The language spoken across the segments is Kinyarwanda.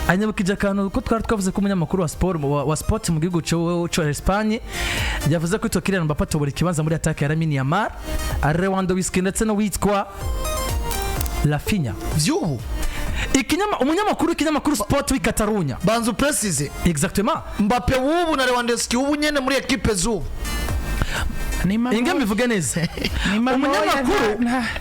anyabukije kantu ko twari twavuze ko umunyamakuru wa sport mu gihugu cyo Espagne yavuze ko Kylian Mbappe atobora ikibanza muri attaque ya Yamal, Lewandowski ndetse no witwa Raphinha. Vyubu umunyamakuru sport wi Catalunya banzu precise exactement Mbappe wubu na Lewandowski wubu nyene muri equipe zubu inga mivuge neza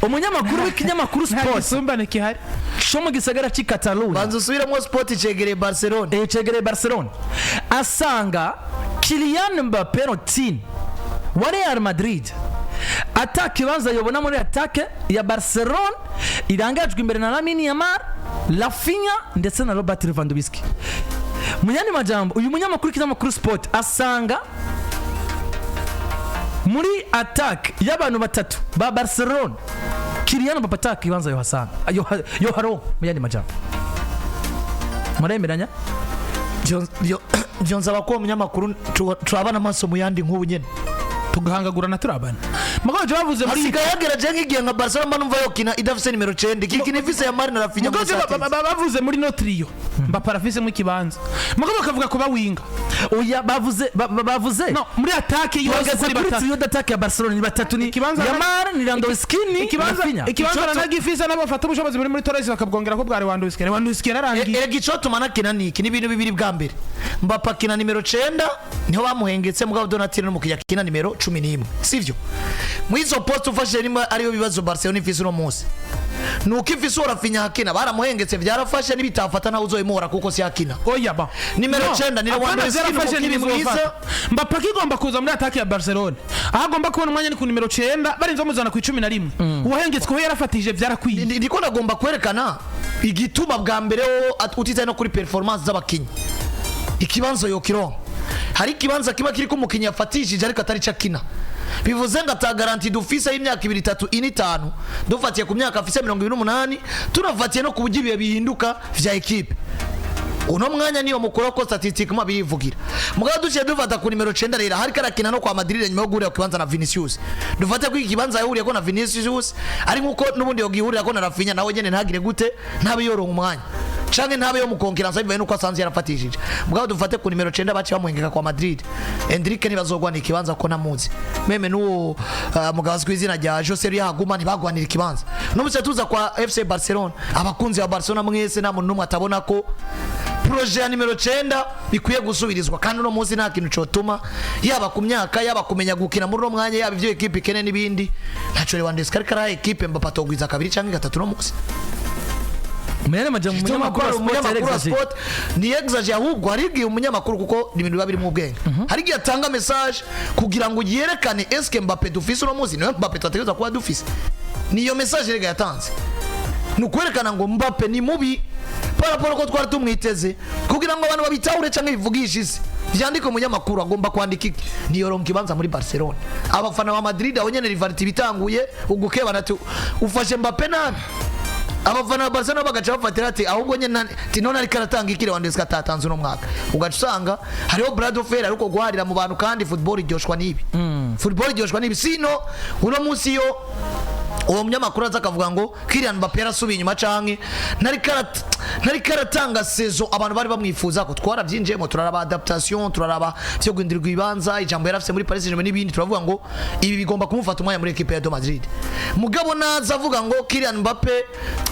umunyamakuru w'ikinyamakuru sport sumbane kihari cyo mu gisagara cy'i Catalunya banzu subiramo sport cegereye Barcelona cegereye Barcelona asanga Kylian Mbappe routine wa Real Madrid attaque ibanza yobona muri attaque ya Barcelona irangajwe imbere na Yamal, Raphinha ndetse na Robert Lewandowski. Munyani majambo uyu munyamakuru w'ikinyamakuru sport asanga muri attaque y'abantu batatu ba Barcelona Kylian Mbappe attaque ibanza yo hasanga yo haro munyani majambo muremeranya Jonza bako munyamakuru turabana amaso mu yandi nk'ubu nyene tugahangagurana turabana mugoje bavuze muri sigayagera je ngigiye nka Barcelona mbanumva yokina idafise nimero 9 kikine ifise Yamal na Raphinha mugoje bavuze muri no trio Mbappe arafise mu Ikibanza mugoje bakavuga ko bawinga oya bavuze no muri attaque yose kuri batatu yo attaque ya Barcelona ni batatu ni Yamal ni Lewandowski ni Raphinha Ikibanza nagifise n'abafata ubushobozi muri Torres bakabwongera ko bwa Lewandowski yararangiye gico tumana kina niki ni ibintu bibiri bwa mbere Mbappe kina nimero 9 niho bamuhengetse mugabo Donatien no mukijya kina nimero 11 sivyo mwizo post ufashe nima ariyo bibazo Barcelona ifise no munsi nuko ifise Raphinha hakina baramuhengetse byarafashe nibitafata na uzoyimora kuko si hakina oya ba nimero 9 ni Lewandowski n'ibimwiza Mbappe kigomba kuza muri attaque ya Barcelona agomba kubona umwanya ni ku nimero 9 barinzo muzana ku 11 uwahengetse ko yarafatije byarakwiye ndiko nagomba kwerekana igituma bwa mbere utitaye no kuri performance z'abakinyi ikibanza yokironka hari ikibanza kiba kiri ko umukinyi yafatishije ariko atari cakina bivuze ngo ata garanti dufise y'imyaka 2 3 5 dufatiye ku myaka afise 28 tunafatiye no ku bugibiye bihinduka vya equipe uno mwanya niyo mukoro ko statistique bivugira mugabo duciye dufata ku nimero 9 rero hari karakina no kwa Madrid nyuma yo guhurira ku kibanza na Vinicius dufate ko ikibanza yahuriye ko na Vinicius ari nkuko nubundi yogihurira ko na Raphinha nawe nyene ntagire gute ntabe yoronka umwanya canke ntabe yo mukonkiransa bivaye nuko asanze yarafatishije mugabo dufate ku nimero 9 baci bamuhengeka kwa Madrid Enrique nibazogwana ikibanza ko namuzi meme nuwo mugabo kwizina rya Jose Yaguma ntibagwanira ikibanza n'ubuse tuza kwa FC Barcelona abakunzi ba Barcelona mwese nta muntu numwe atabona ko projet ya nimero 9 bikwiye gusubirizwa kandi no munsi nta kintu cyotuma yaba ku myaka yaba kumenya gukina muri no mwanya yaba ivyo equipe kene nibindi ntaco Lewandowski ariko ara equipe Mbappe atogwiza 2 canke 3 no munsi Mene majamu umunyamakuru sport ni exagere ahubwo harigiye umunyamakuru kuko ibintu biba biri mu bwenge harigiye atanga message kugira ngo yerekane eske Mbappe dufise no munsi no Mbappe twategeza kuba dufise niyo message rega yatanze nukwerekana ngo Mbappe ni mubi paraporo ko twari tumwiteze kugira ngo abantu babitahure canke bivugisha isi vyandika umunyamakuru agomba kwandika iki Ntiyoronka ibanza muri Barcelona abafana ba Madrid aho nyene rivaliti bitanguye ugukeba nati ufashe Mbappe nabi abafana ba Barcelona bagaca bafatira ati ahubwo nyene tinona ari karatanga ikire Lewandowski atatanze no mwaka ugacusanga hariho Brado Fer ariko guharira mu bantu kandi football iryoshwa nibi football iryoshwa nibi sino uno munsi yo uwo munyamakuru azakavuga ngo Kylian Mbappe yarasubiye inyuma canke nari karatanga saison abantu bari bamwifuza ko twaravyinjemo turaraba adaptation turaraba cyo guhindirwa ibanza ijambo yarafise muri Paris Saint-Germain n'ibindi turavuga ngo ibi bigomba kumufata umwanya muri equipe ya Madrid mugabo naza avuga ngo Kylian Mbappe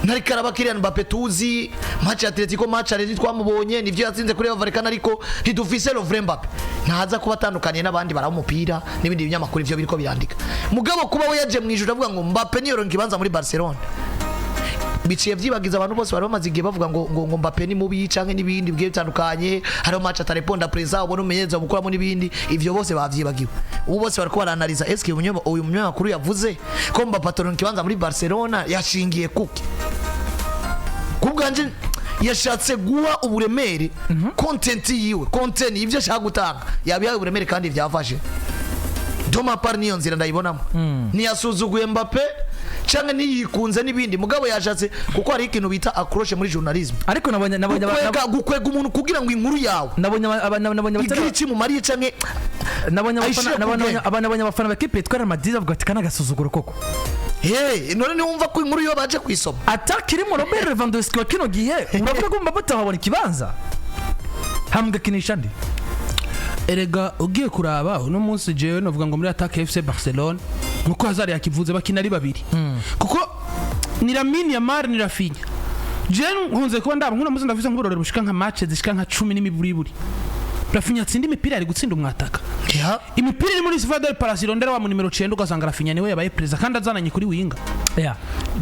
nari karaba Kylian Mbappe tuzi match Atletico match arezi twamubonye nivyo yatsinze kuri Vallecano ariko ntidufise le vrai Mbappe naza kuba atandukanye n'abandi baramupira n'ibindi binyamakuru ivyo biriko birandika mugabo kuba we yaje mwijuru avuga ngo Mbappe Ntiyoronka ibanza muri Barcelona biciye vyibagiza abantu bose bari bamaze igihe bavuga ngo Mbappe ni mubi canke n'ibindi bwiye bitandukanye hariho match atareponda preza ubona umenyeza gukoramo n'ibindi ivyo bose bavyibagiwe ubu bose bariko baranaliza eske uyu munyamakuru yavuze ko Mbappe atoronka ibanza muri Barcelona yashingiye kuki kubwanje yashatse guha uburemere content yiwe content ivyo ashaka gutanga yabihaye uburemere kandi vyafashe Doma par niyo nzira ndayibonamo ni yasuzuguye Mbappe canke niyikunze n'ibindi mugabo yashatse kuko hari ikintu bita accroche muri journalism ariko nabonye gukwega umuntu kugira ngo inkuru yawe nabonye igira iki mu mariye canke nabonye abafana b'ekipe yitwa Real Madrid bavuga ati kana gasuzuguro koko none niwumva ko inkuru yo baje kwisoma atakirimo Robert Lewandowski wa kino gihe uravuga ko Mbappe ahabona ikibanza hamgakinisha ndi erega ugiye kuraba uno munsi jewe novuga ngo muri attaque FC Barcelona nkuko Hazard yakivuze bakina ari babiri kuko ni Lamine Yamal ni Raphinha jewe nkunze kuba ndaba nkuna muzi ndavuze nk'urorero bushika nka match zishika nka 10 n'imiburiburi Raphinha atsinda imipira ari gutsinda umwataka imipira iri muri Sivadel Parasirondera wa mu numero 9 ugasanga Raphinha niwe yabaye president kandi azananye kuri winga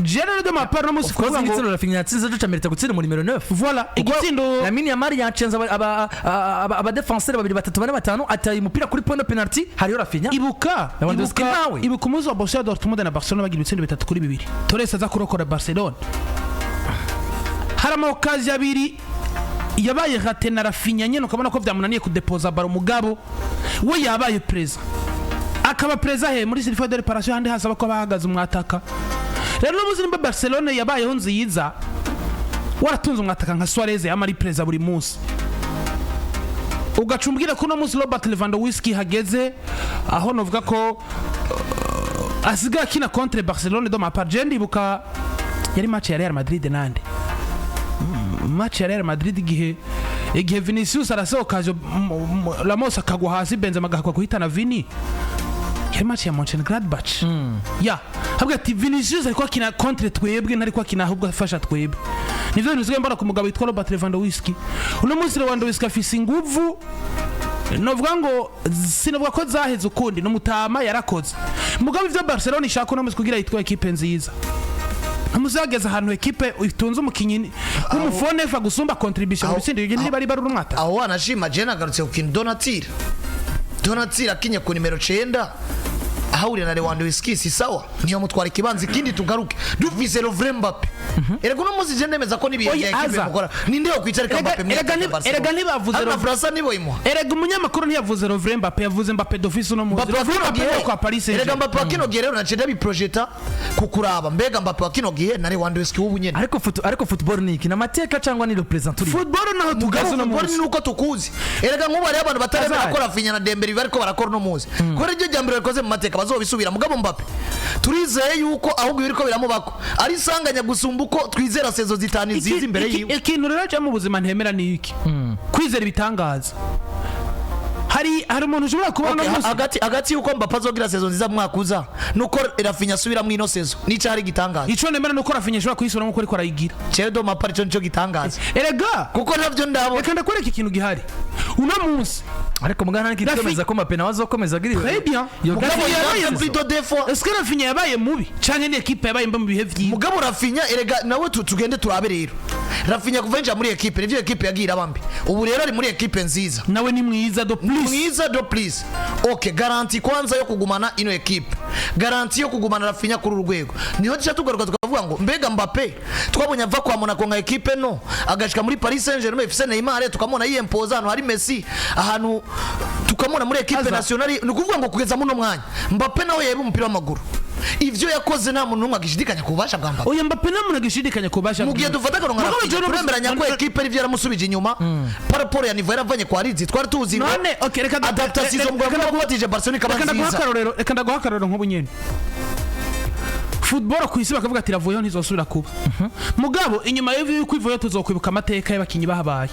General de Mapar no musi kuvuga ngo Raphinha yatsinze cyo camerita gutsinda muri numero 9 voilà igitsindo Lamine Yamal yacenza aba defenseur babiri batatu bane batanu ataye umupira kuri point de penalty hariyo Raphinha ibuka umuzi wa Borussia Dortmund na Barcelona bagira ibitsindo bitatu kuri bibiri Torres aza kurokora Barcelona haramo okazi abiri yabaye rate na Raphinha nyene ukabona ko byamunaniye kudepoza baro mugabo we yabaye preza akaba preza he muri Silva de Reparation handi hasaba ko bahagaze umwataka rero n'ubuzima Barcelona yabayeho nziza waratunze umwataka nka Suarez yamari preza buri munsi ugacumbwira ko no munsi Robert Lewandowski hageze aho novuga ko asiga kina contre Barcelona do Mapar ndibuka yari match ya Real Madrid nande match ya Real Madrid igihe Vinicius arasohoka Ramos akagwa hasi Benzema agahakwa kuhitana Vini yari match ya Mönchengladbach habwa ati Vinicius ariko akina contre twebwe ntari ko akina ahubwo afasha twebwe nivyo nizwe mbara ku mugabo witwa Robert Lewandowski uno munsi Lewandowski afise inguvu novuga ngo sinovuga ko zaheze ukundi no mutama yarakoze mugabo ivyo Barcelona ishaka no munsi kugira yitwa equipe nziza amuzageza ahantu equipe itunze umukinyi umufone fa gusumba contribution mu bitsindi yige ntibari bari urumwata aho wanashima je nagarutse ku kintu Donatira akinye ku numero 9 ahawuri na Lewandowski si sawa niyo mutwara ikibanza ikindi tugaruke dufise le vrai Mbappe erega no muzi je ndemeza ko nibiye equipe mukora ninde yo kwicarika Mbappe erega nibavuze na France nibo imwa erega umunyamakuru ntiyavuze le vrai Mbappe yavuze Mbappe d'office no muzi Mbappe kwa Paris Saint-Germain erega Mbappe wakino gihe rero nacenda bi projecta kukuraba mbega Mbappe wakino gihe na Lewandowski w'ubunyene ariko football ni iki na mateka cyangwa ni representative football naho tugazo no muzi nuko tukuzi erega nk'ubu ari abantu bataremera ko Raphinha na Dembele bariko barakora no muzi ko ryo jambere rikoze mu mateka bazobisubira mugabo Mbappe turizeye yuko ahubwo biriko biramubako ari sanganya gusumbuko twizera sezo zitani nziza imbere yiwe ikintu rero cyo mu buzima ntemera ni iki kwizera ibitangaza hari umuntu ushobora kubona hagati yuko Mbappe azogira sezo nziza mwakuza nuko Raphinha asubira mu ino sezo nico hari gitangaza ico nemera nuko Raphinha ashobora kuyisura nkuko ariko arayigira Chedo Mbappe cyo nico gitangaza erega kuko navyo ndabo reka ndakwereka ikintu gihari uno munsi ariko mugana n'ikitemeza ko Mbappe nawe azokomeza giri très bien mugabo yabaye plutôt des fois est-ce que Raphinha yabaye mubi canke ni equipe yabaye mba mu bihe vyiza mugabo Raphinha erega nawe tugende turabe rero Raphinha kuvenja muri equipe nivyo equipe yagira bambi ubu rero ari muri equipe nziza nawe ni mwiza do please okay garanti kwanza yo kugumana ino equipe garanti yo kugumana Raphinha kuri urwego niho cyo tugaruka tukavuga ngo mbega Mbappe twabonye ava kwa Monaco nka equipe no agashika muri Paris Saint-Germain FC Neymar tukamona yiyempoza hano hari Messi ahantu tukamona muri equipe nationale nukuvuga ngo kugeza muno mwanya Mbappe nawe yeba umupira w'amaguru ivyo yakoze nta muntu numwe agishidikanya kubasha bwa Mbappe oya Mbappe namuntu agishidikanya kubasha mugiye dufata ko turemeranya ko equipe rivyo yaramusubije inyuma paraporo ya niveau yaravanye kwa Rizi twari tuzi ngo none okay reka adaptation ngo kubatije Barcelona kabanziza reka ndaguhakarero nk'ubu nyene football ku isi bakavuga ati ravuyo ntizosubira kuba mugabo inyuma y'uko ivuyo tuzokwibuka amateka y'abakinyi bahabaye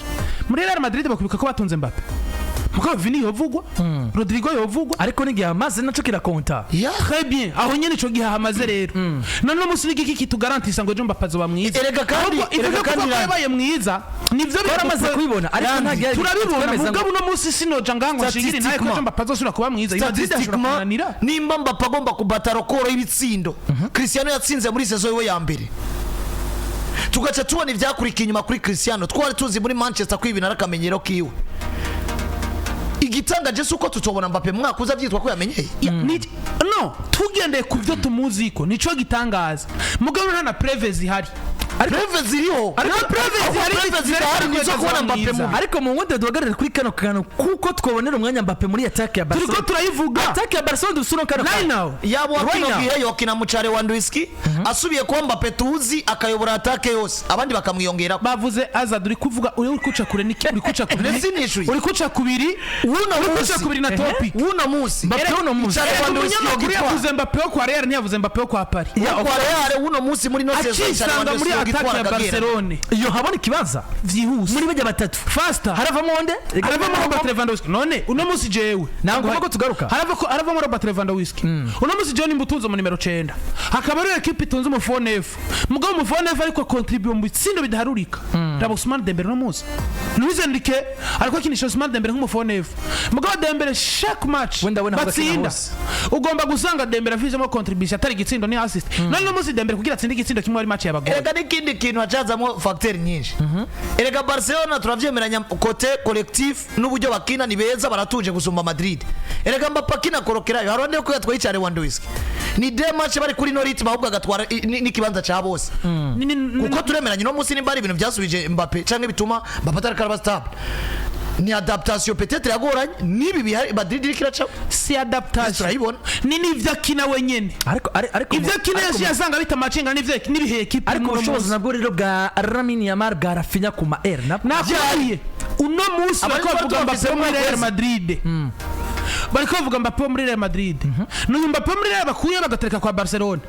muri Real Madrid bakwibuka ko batunze Mbappe mugabo Vini yovugwa Rodrigo yovugwa ariko ni gihe amaze naco kirakonta très bien aho nyene ico gihe hamaze rero none musi n'iki kitugarantisa ngo Mbappe azoba mwiza erega kandi yabaye mwiza nivyo baramaze kubibona ariko ntagiye turabibona mugabo no musi sinoja ngango shingiri naye ko Mbappe azosubira kuba mwiza nimba Mbappe agomba kubata rokoro y'ibitsindo Cristiano yatsinze muri saison ye ya mbere tugaca tubona ivyakurikiye inyuma kuri Cristiano twari tuzi muri Manchester kwibina arakamenyero kiwe igitanga Jesu ko tutobona Mbappe mwakuza vyitwa ko yamenyeye no tugendeye ku byo tumuziko nico gitangaza mugabo nta na preve zihari preve ziriho ariko preve zihari nizo kubona Mbappe mu ariko mu wundi duhagarare kuri kano kantu kuko twabonera umwanya Mbappe muri attack ya Barcelona turiko turayivuga attack ya Barcelona dusura kano right now yabo wakigiye yokina mu Chare Lewandowski asubiye kuba Mbappe tuzi akayobora attack yose abandi bakamwiyongera bavuze Azad uri kuvuga uri kuca kure niki uri kuca kure uri kuca kubiri uno kuca kubiri na topic uno musi Mbappe uno musi Lewandowski yavuze Mbappe kwa Real ntiyavuze Mbappe kwa Paris kwa Real uno musi muri no saison muri attack ya Barcelona iyo habona ikibanza vyihuse muri bajya batatu faster haravamo onde haravamo Robert Lewandowski none uno musi jewe ntabwo ko tugaruka haravamo Robert Lewandowski uno musi John Mbutunzo mu numero 9 hakaba ari equipe itunze umufone F mugabo umufone F ariko contribute mu bitsindo bidaharurika rabo Ousmane Dembele no musi Luis Enrique ariko akinisha Ousmane Dembele nk'umufone F mugabo Dembele chaque match batsinda ugomba gusanga Dembele afizemo contribution atari gitsindo ni assist none no musi Dembele kugira atsinde igitsindo kimwe ari match y'abagore erega n'ikindi kintu hacazamo facteur nyinshi erega Barcelona turavyemeranya kote collectif n'uburyo bakina ni beza baratuje gusumba Madrid erega Mbappe akina korokerayo haronde ko yatwaye cyane Lewandowski ni de match bari kuri no ritme ahubwo agatwara n'ikibanza ca bose kuko turemeranya no musi nimbari ibintu byasubije Mbappe canke bituma Mbappe atari stable ni adaptation peut-être yagoranye nibi bihari Madrid ikiraca si adaptation turayibona ni nivyo akina wenyene ariko ivyo akina yasanga bita macenga nivyo nibihe equipe ariko ubushobozi nabwo rero bwa Lamine Yamal bwa Raphinha ku ma R nakwariye uno musi bavuga Mbappe muri Real Madrid bariko bavuga Mbappe muri Real Madrid n'uyu Mbappe muri Real bakuye bagatereka kwa Barcelona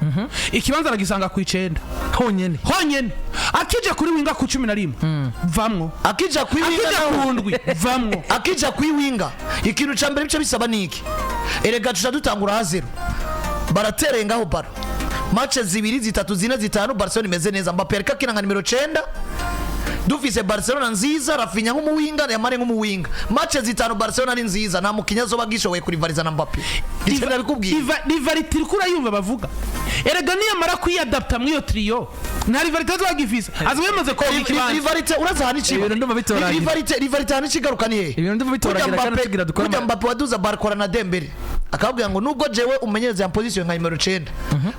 ikibanza aragisanga ku 9 honyene akija kuri winga ku 11 vamwo akija kuri winga vamwo akija kuri winga ikintu ca mbere bice bisaba niki erega tuja dutangura ha 0 baraterengaho baro match 2 3 4 5 Barcelona imeze neza Mbappe ariko akina nka numero 9 dufise Barcelona nziza Raphinha nk'umuwinga Yamal nk'umuwinga match zitanu Barcelona ni nziza nta mukinya zo bagishoboye kurivariza na Mbappe ivyo bikubwiye rivalite rikura yumva bavuga erega niyo mara kwiadapta mu iyo trio nta rivalite twagifise azwemaze ko ikibanza rivalite uraza hani chiba ibintu ndumva bitoragira rivalite hani chigaruka ni he ibintu ndumva bitoragira kandi tugira dukora Mbappe waduza Barcelona na Dembele akabwira ngo nubwo jewe umenyereza ya position nka numero 9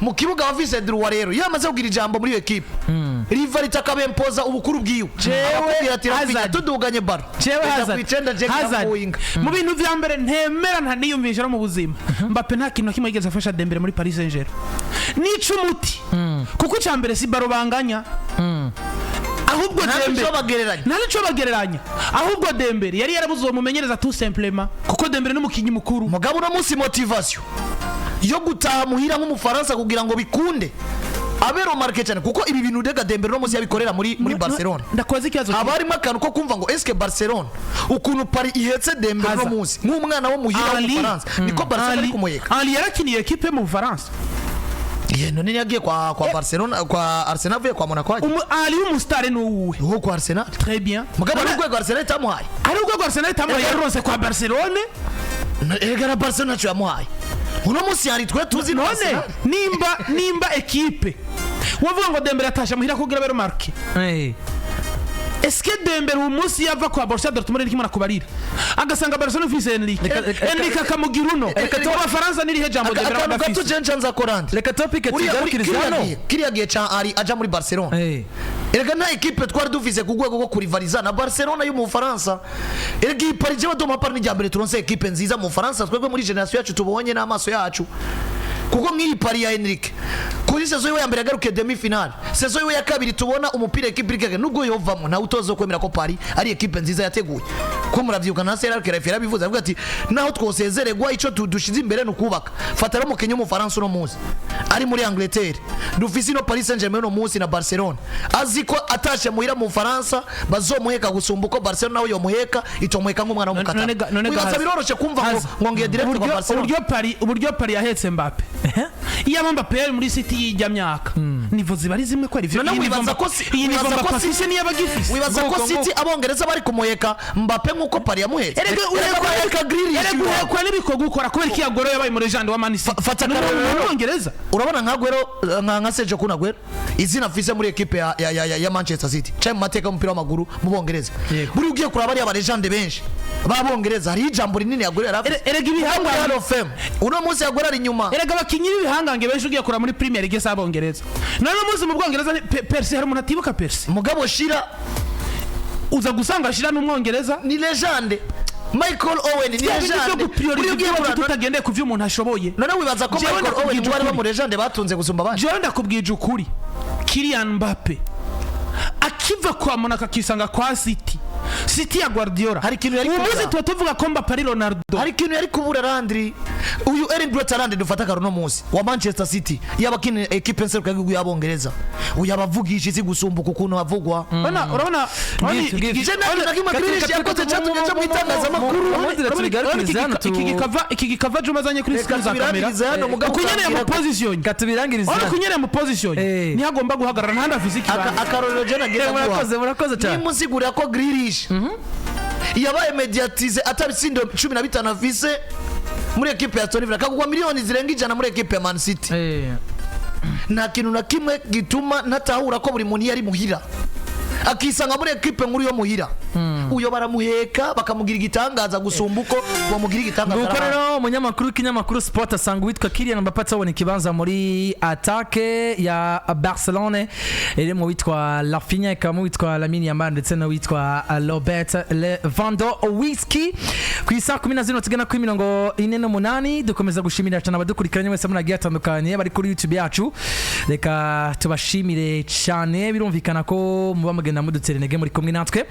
mu kibuga wafise Druwa rero yamaze kugira ijambo muri iyo equipe rivalite akabempoza ubukuru bwiwe jewe ati Raphinha tuduganye baro jewe Hazard mu bintu vya mbere ntemera nta niyumvisha no mu buzima Mbappe nta kintu kimwe yigeze afasha Dembele muri Paris Saint-Germain nico umuti kuko ca mbere si baro banganya ahubwo Dembele nanico bagereranya ahubwo Dembele yari yarabuze umumenyereza tout simplement kuko Dembele n'umukinyi mukuru mugabo no musi motivation yo gutaha muhira nk'umufaransa kugira ngo bikunde abero market cyane kuko ibi bintu dega Dembele no musi yabikorera muri Barcelona ndakoze ikibazo abarimo akantu ko kumva ngo est-ce que Barcelona ukuntu Paris ihetse Dembele no musi nk'umwana wo muhira w'umufaransa niko Barcelona ari kumuyeka Ali yarakiniye equipe mu Faransa none yagiye kwa Barcelona kwa Arsenal vuye kwa Monaco Ali umustar n'uwe uwo kwa Arsenal très bien mugabo n'ugwe Arsenal tamuhaye ari ugwe Arsenal tamuhaye yaronse kwa Barcelona egara Barcelona cyo yamuhaye uno musi yari twe tuzi none nimba equipe wavuga ngo Dembele atasha muhira kugira bero marque est-ce que Dembele umusi yava kwa Borussia Dortmund n'ikimana kubarira agasanga Barcelona vise Enrique akamugira uno kwa Faransa niri hejambo Dembele agafise tujenja nza korande reka topic tugarukirizano kiriya gihe ca ari aja muri Barcelona erega nta equipe twari dufise ku rwego rwo kurivariza na Barcelona yo mu Faransa erega iyi Paris je doma par n'ijambere turonse equipe nziza mu Faransa twebwe muri generation yacu tubonye n'amaso yacu kuko nk'iyi Paris ya Enrique kuri saison ya mbere agaruke demi final saison ya kabiri tubona umupira equipe irike nubwo yovamo na utozo kwemera ko Paris ari equipe nziza yateguye ko muravyuka na Serge Raphinha bivuze avuga ati naho twosezererwa ico tudushize imbere no kubaka fatara mu Kenya mu Faransa no muzi ari muri Angleterre dufise no Paris Saint-Germain no muzi na Barcelona aziko atashe muhira mu Faransa bazomuheka gusumba uko Barcelona nawe yomuheka itomuheka nk'umwana wo mukata wibaza biroroshe kumva ngo ngiye direct kwa Barcelona uburyo Paris yahetse Mbappe iya Mbappe yari muri City yijya myaka nivo zibari zimwe ko ari vyo wibaza ko City abongereza bari kumuheka Mbappe nkuko Paris yamuhetse erega kwa nibiko gukora kubera iki yagoro yabaye muri Jean wa Man City fata n'Ubwongereza urabona nkagwero nka Sergio Kunagwero izina afise muri equipe ya Manchester City cyane mateka umupira w'amaguru mu Bongereza buri ugiye kuraba ari aba legende benshi babongereza hari ijambo rinini yagoro yarafise erega ibihanga uno munsi yagoro ari nyuma erega bakinyi b'ibihangange benshi ugiye kura muri Premier League s'abongereza none none muzi mu Bwongereza Persi hari umuntu atibuka Persi mugabo shira uza gusanga shira n'umwongereza ni legende Michael Owen ni legende tutagendeye ku vyo umuntu ashoboye none wibaza ko Michael Owen wari bo mu legende batunze gusumba abandi jewe ndakubwije ukuri Kylian Mbappe akiva kwa Monaco akisanga kwa City ya Guardiola hari kintu yari kubura umuzi tuvuga ko Mbappe ari Ronaldo hari kintu yari kubura Landry uyu Erling Braut Haaland dufata karuno munsi wa Manchester City yabakine equipe nseruka y'igihugu y'abongereza uyu abavugisha isi gusumbuka ukuntu bavugwa urabona iki gikava jumazanye kuri screen za kamera kunyene mu position katubirangiriza kunyene mu position ni agomba guhagarara ntanda physique akarorero je nagira murakoze cyane ni musigura ko Grealish yabaye mediatize atabitsindo 15 afise muri equipe ya Aston Villa kagugwa miliyoni zirenga 100 muri equipe ya Man City nta kintu na kimwe gituma natahura ko buri muntu yari muhira akisanga muri equipe nkuru yo muhira uyo baramuheka bakamugira igitangaza gusumba uko bamugira igitangaza nuko rero umunyamakuru w'ikinyamakuru Sport asanga witwa Kylian Mbappe atabona ikibanza muri attaque ya Barcelona iri mu witwa Raphinha ikamu witwa Lamine Yamal ndetse no witwa Robert Lewandowski ku isa 10 tugena kuri 48 dukomeza gushimira cyane abadukurikiranye wese munagiye atandukanye bari kuri YouTube yacu reka tubashimire cyane birumvikana ko muba mugenda mudutera intege muri kumwe natwe